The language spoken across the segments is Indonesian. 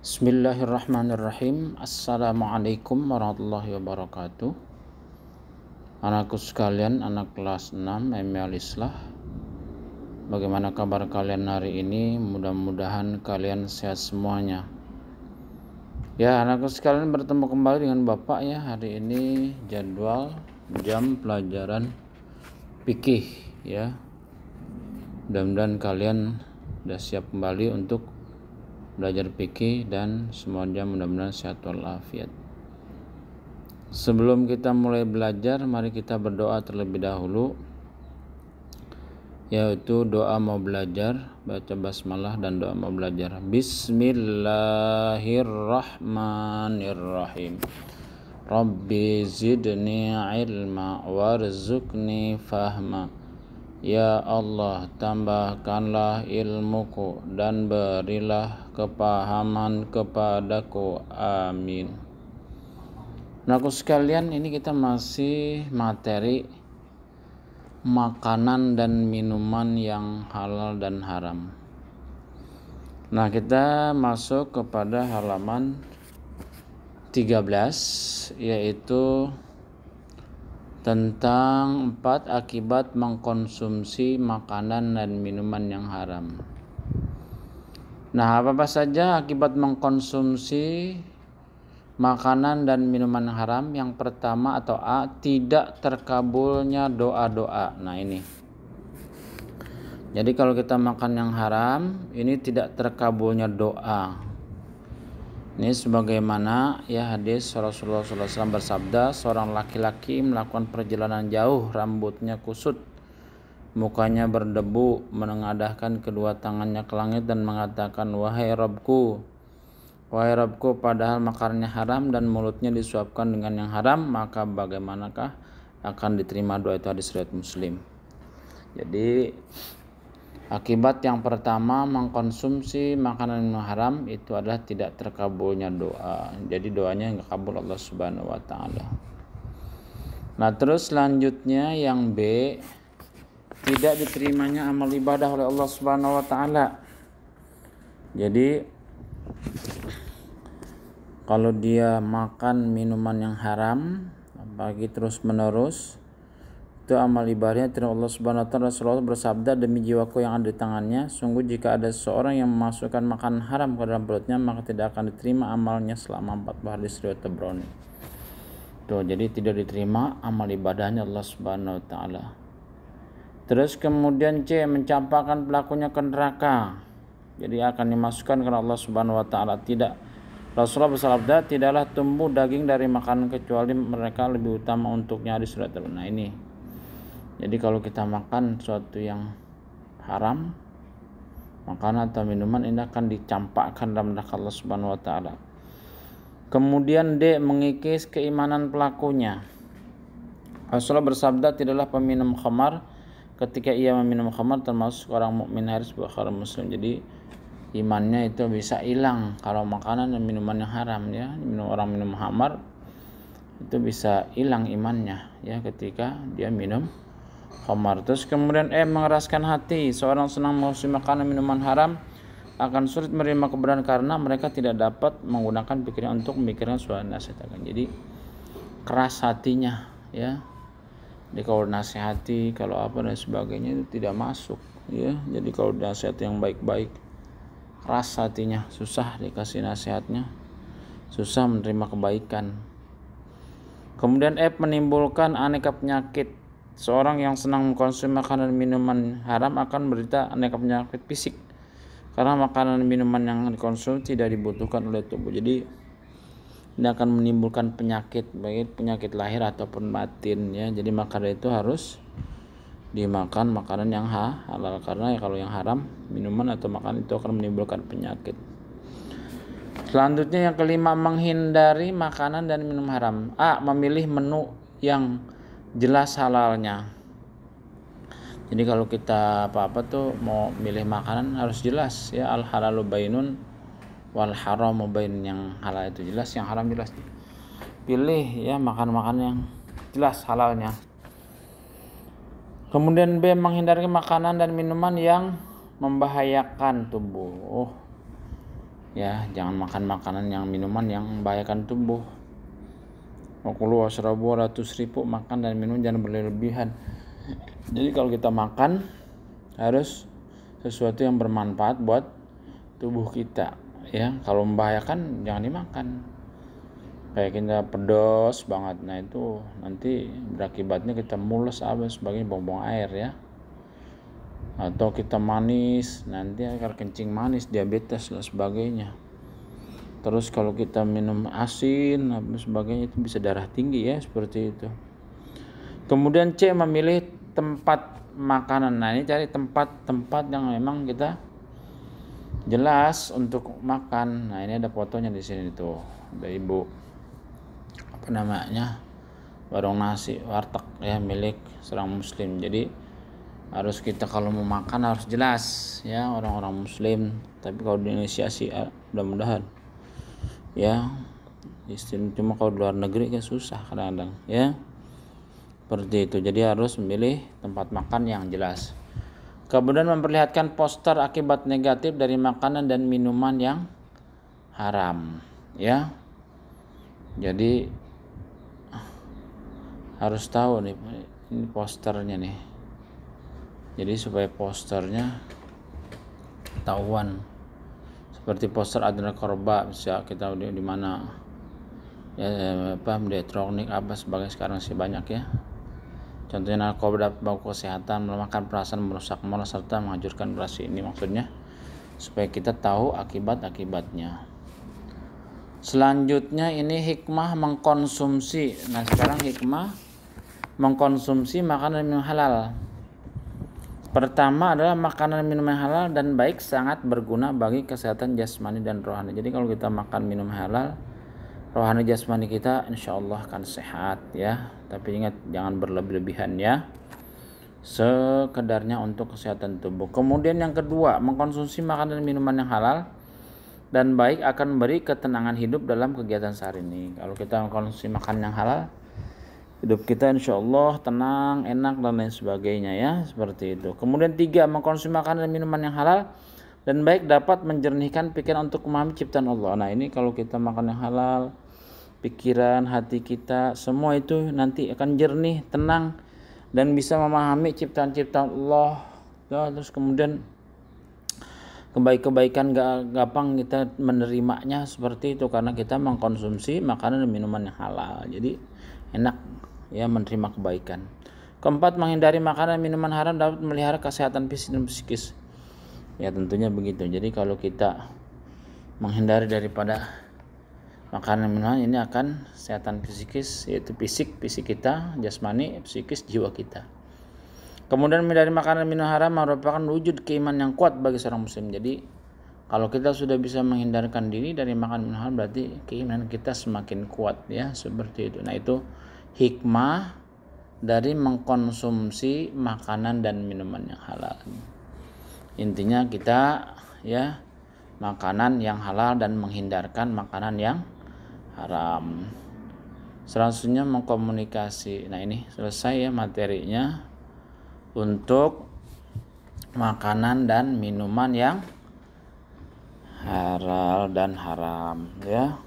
Bismillahirrahmanirrahim. Assalamualaikum warahmatullahi wabarakatuh. Anakku sekalian, anak kelas 6 ML Islah. Bagaimana kabar kalian hari ini? Mudah-mudahan kalian sehat semuanya. Ya, anakku sekalian, bertemu kembali dengan Bapak ya. Hari ini jadwal jam pelajaran fikih ya. Mudah-mudahan kalian sudah siap kembali untuk belajar fikih dan semuanya mudah-mudahan sehat walafiat. Sebelum kita mulai belajar, mari kita berdoa terlebih dahulu, yaitu doa mau belajar, baca basmalah dan doa mau belajar. Bismillahirrahmanirrahim. Rabbi zidni ilma warzuqni fahma. Ya Allah, tambahkanlah ilmuku dan berilah kepahaman kepadaku. Amin. Anakku sekalian, ini kita masih materi makanan dan minuman yang halal dan haram. Nah, kita masuk kepada halaman 13, yaitu tentang 4 akibat mengkonsumsi makanan dan minuman yang haram. Nah, apa saja akibat mengkonsumsi makanan dan minuman haram? Yang pertama atau A, tidak terkabulnya doa-doa. Nah, ini. Jadi kalau kita makan yang haram, ini tidak terkabulnya doa. Ini sebagaimana ya hadis Rasulullah SAW bersabda, seorang laki-laki melakukan perjalanan jauh, rambutnya kusut, mukanya berdebu, menengadahkan kedua tangannya ke langit dan mengatakan, wahai Rabbku, padahal makanannya haram dan mulutnya disuapkan dengan yang haram, maka bagaimanakah akan diterima doa itu? Hadis riwayat Muslim. Jadi akibat yang pertama mengkonsumsi makanan yang haram itu adalah tidak terkabulnya doa. Jadi doanya enggak kabul Allah Subhanahu wa taala. Nah, terus selanjutnya yang B, tidak diterimanya amal ibadah oleh Allah Subhanahu wa taala. Jadi kalau dia makan minuman yang haram bagi terus-menerus, itu amal ibadahnya tidak Allah Subhanahu wa taala. Rasulullah bersabda, demi jiwaku yang ada di tangannya, sungguh jika ada seorang yang memasukkan makanan haram ke dalam perutnya, maka tidak akan diterima amalnya selama 40 hari. Riwayat Tabrani. Tuh, jadi tidak diterima amal ibadahnya Allah Subhanahu wa taala. Terus kemudian C, mencampakkan pelakunya ke neraka. Jadi akan dimasukkan karena Allah Subhanahu wa taala tidak. Rasulullah bersabda, tidaklah tumbuh daging dari makanan kecuali mereka lebih utama untuknya. Hadis riwayat Tabrani. Nah, ini. Jadi kalau kita makan sesuatu yang haram, makanan atau minuman, ini akan dicampakkan dalam neraka Allah Subhanahu wa taala. Kemudian D, mengikis keimanan pelakunya. Rasulullah bersabda, tidaklah peminum khamar ketika ia meminum khamar termasuk orang mukmin. Hadis Bukhari Muslim. Jadi imannya itu bisa hilang kalau makanan dan minuman yang haram ya. Orang minum khamar itu bisa hilang imannya ya ketika dia minum khamar. Terus kemudian mengeraskan hati. Seorang senang mengonsumsi makanan minuman haram akan sulit menerima kebenaran karena mereka tidak dapat menggunakan pikiran untuk memikirkan suara nasihat. Jadi keras hatinya ya. Jadi kalau nasihati, kalau apa dan sebagainya itu tidak masuk ya. Jadi kalau nasihat yang baik-baik, keras hatinya, susah dikasih nasihatnya, susah menerima kebaikan. Kemudian menimbulkan aneka penyakit. Seorang yang senang mengkonsumsi makanan dan minuman haram akan menderita aneka penyakit fisik karena makanan dan minuman yang dikonsumsi tidak dibutuhkan oleh tubuh. Jadi ini akan menimbulkan penyakit, baik penyakit lahir ataupun batin ya. Jadi maka dari itu harus dimakan makanan yang halal, karena ya kalau yang haram, minuman atau makanan itu akan menimbulkan penyakit. Selanjutnya yang kelima, menghindari makanan dan minum haram. A, memilih menu yang jelas halalnya. Jadi kalau kita apa-apa tuh mau milih makanan harus jelas ya, al halalu bainun wal haramu bain. Yang halal itu jelas, yang haram jelas. Pilih ya makan-makan yang jelas halalnya. Kemudian B, menghindari makanan dan minuman yang membahayakan tubuh. Ya, jangan makan makanan yang minuman yang membahayakan tubuh. Wakulu wasrabu wala tusrifu, makan dan minum jangan berlebihan. Jadi kalau kita makan harus sesuatu yang bermanfaat buat tubuh kita, ya. Kalau membahayakan jangan dimakan. Kayak kita pedas banget, nah itu nanti berakibatnya kita mules sebagainya, buang-buang air ya. Atau kita manis, nanti akan kencing manis, diabetes dan sebagainya. Terus kalau kita minum asin dan sebagainya itu bisa darah tinggi ya, seperti itu. Kemudian C, memilih tempat makanan. Nah, ini cari tempat-tempat yang memang kita jelas untuk makan. Nah, ini ada fotonya di sini tuh. Ada ibu apa namanya? Warung nasi, warteg ya, milik seorang muslim. Jadi harus kita kalau mau makan harus jelas ya, orang-orang muslim. Tapi kalau di Indonesia sih mudah-mudahan ya, cuma kalau di luar negeri kan susah kadang-kadang ya, seperti itu. Jadi harus memilih tempat makan yang jelas. Kemudian memperlihatkan poster akibat negatif dari makanan dan minuman yang haram ya. Jadi harus tahu nih, ini posternya nih. Jadi supaya posternya ketahuan, seperti poster Adana Korba, bisa kita di mana ya, apa elektronik apa sebagai sekarang sih banyak ya. Contohnya narkoba dapat bau kesehatan, melemahkan perasaan, merusak moral serta menghancurkan prestasi. Ini maksudnya supaya kita tahu akibat-akibatnya. Selanjutnya ini hikmah mengkonsumsi. Nah, sekarang hikmah mengkonsumsi makanan dan minuman halal. Pertama adalah makanan dan minuman halal dan baik sangat berguna bagi kesehatan jasmani dan rohani. Jadi kalau kita makan minum halal, rohani jasmani kita insya Allah akan sehat ya. Tapi ingat jangan berlebih-lebihan ya, sekedarnya untuk kesehatan tubuh. Kemudian yang kedua, mengkonsumsi makanan dan minuman yang halal dan baik akan memberi ketenangan hidup dalam kegiatan sehari ini. Kalau kita mengkonsumsi makanan yang halal, hidup kita insya Allah tenang, enak dan lain sebagainya ya, seperti itu. Kemudian 3, mengkonsumsi makanan dan minuman yang halal dan baik dapat menjernihkan pikiran untuk memahami ciptaan Allah. Nah, ini kalau kita makan yang halal, pikiran, hati kita semua itu nanti akan jernih, tenang dan bisa memahami ciptaan-ciptaan Allah ya. Terus kemudian kebaikan gampang kita menerimanya, seperti itu karena kita mengkonsumsi makanan dan minuman yang halal. Jadi enak ya menerima kebaikan. Keempat, menghindari makanan dan minuman haram dapat melihara kesehatan fisik dan psikis. Ya tentunya begitu. Jadi kalau kita menghindari daripada makanan dan minuman ini akan kesehatan psikis, yaitu fisik kita, jasmani, psikis, jiwa kita. Kemudian menghindari makanan dan minuman haram merupakan wujud keimanan yang kuat bagi seorang muslim. Jadi kalau kita sudah bisa menghindarkan diri dari makan minuman haram, berarti keimanan kita semakin kuat ya, seperti itu. Nah, itu hikmah dari mengkonsumsi makanan dan minuman yang halal. Intinya kita ya makanan yang halal dan menghindarkan makanan yang haram. Selanjutnya mengkomunikasi. Nah, ini selesai ya materinya untuk makanan dan minuman yang halal dan haram ya.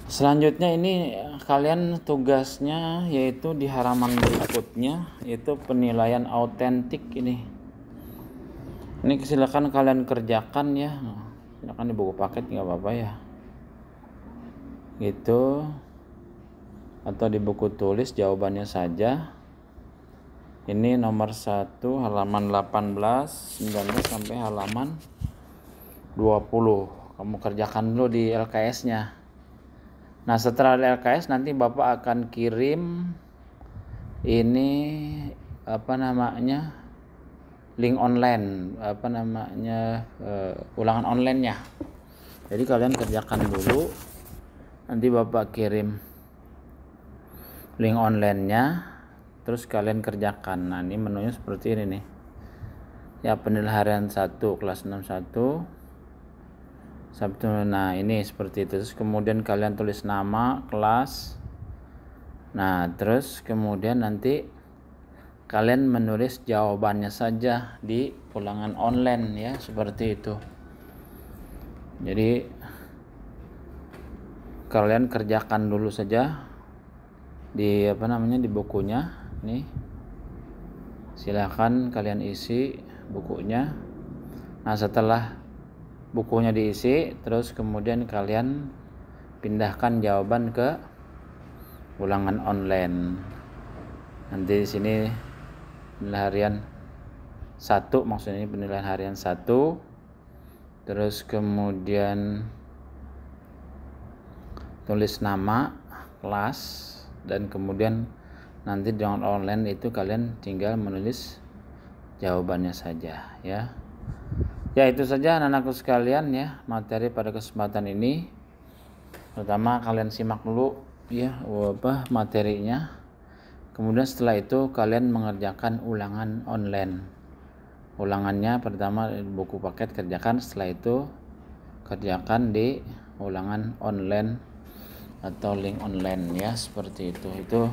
Selanjutnya ini kalian tugasnya yaitu di halaman berikutnya, yaitu penilaian autentik ini. Ini silakan kalian kerjakan ya. Silakan di buku paket nggak apa-apa ya. Gitu. Atau di buku tulis jawabannya saja. Ini nomor 1 halaman 18, 19 sampai halaman 20. Kamu kerjakan dulu di LKS-nya. Nah, setelah LKS nanti Bapak akan kirim ini link online, ulangan online-nya. Jadi kalian kerjakan dulu. Nanti Bapak kirim link online-nya. Terus kalian kerjakan. Nah, ini menunya seperti ini nih. Ya, penilaian 1 kelas 61 Sabtu. Nah, ini seperti itu. Terus kemudian kalian tulis nama, kelas. Nah, terus kemudian nanti kalian menulis jawabannya saja di ulangan online ya, seperti itu. Jadi kalian kerjakan dulu saja di di bukunya nih. Silahkan kalian isi bukunya. Nah, setelah bukunya diisi, terus kemudian kalian pindahkan jawaban ke ulangan online. Nanti di sini penilaian harian 1, maksudnya penilaian harian 1. Terus kemudian tulis nama kelas, dan kemudian nanti dengan online itu kalian tinggal menulis jawabannya saja ya. Ya, itu saja anak-anakku sekalian ya, materi pada kesempatan ini. Pertama kalian simak dulu ya materinya. Kemudian setelah itu kalian mengerjakan ulangan online. Ulangannya pertama buku paket kerjakan, setelah itu kerjakan di ulangan online atau link online ya, seperti itu. Itu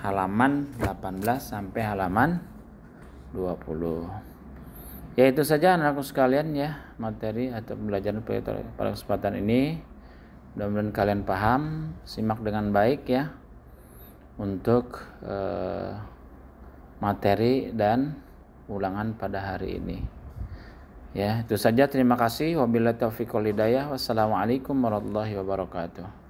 halaman 18 sampai halaman 20. Ya, itu saja anak-anakku sekalian ya, materi atau pembelajaran pada kesempatan ini. Mudah-mudahan kalian paham, simak dengan baik ya untuk materi dan ulangan pada hari ini. Ya, itu saja. Terima kasih. Wabillahi taufiq wal hidayah. Wassalamualaikum warahmatullahi wabarakatuh.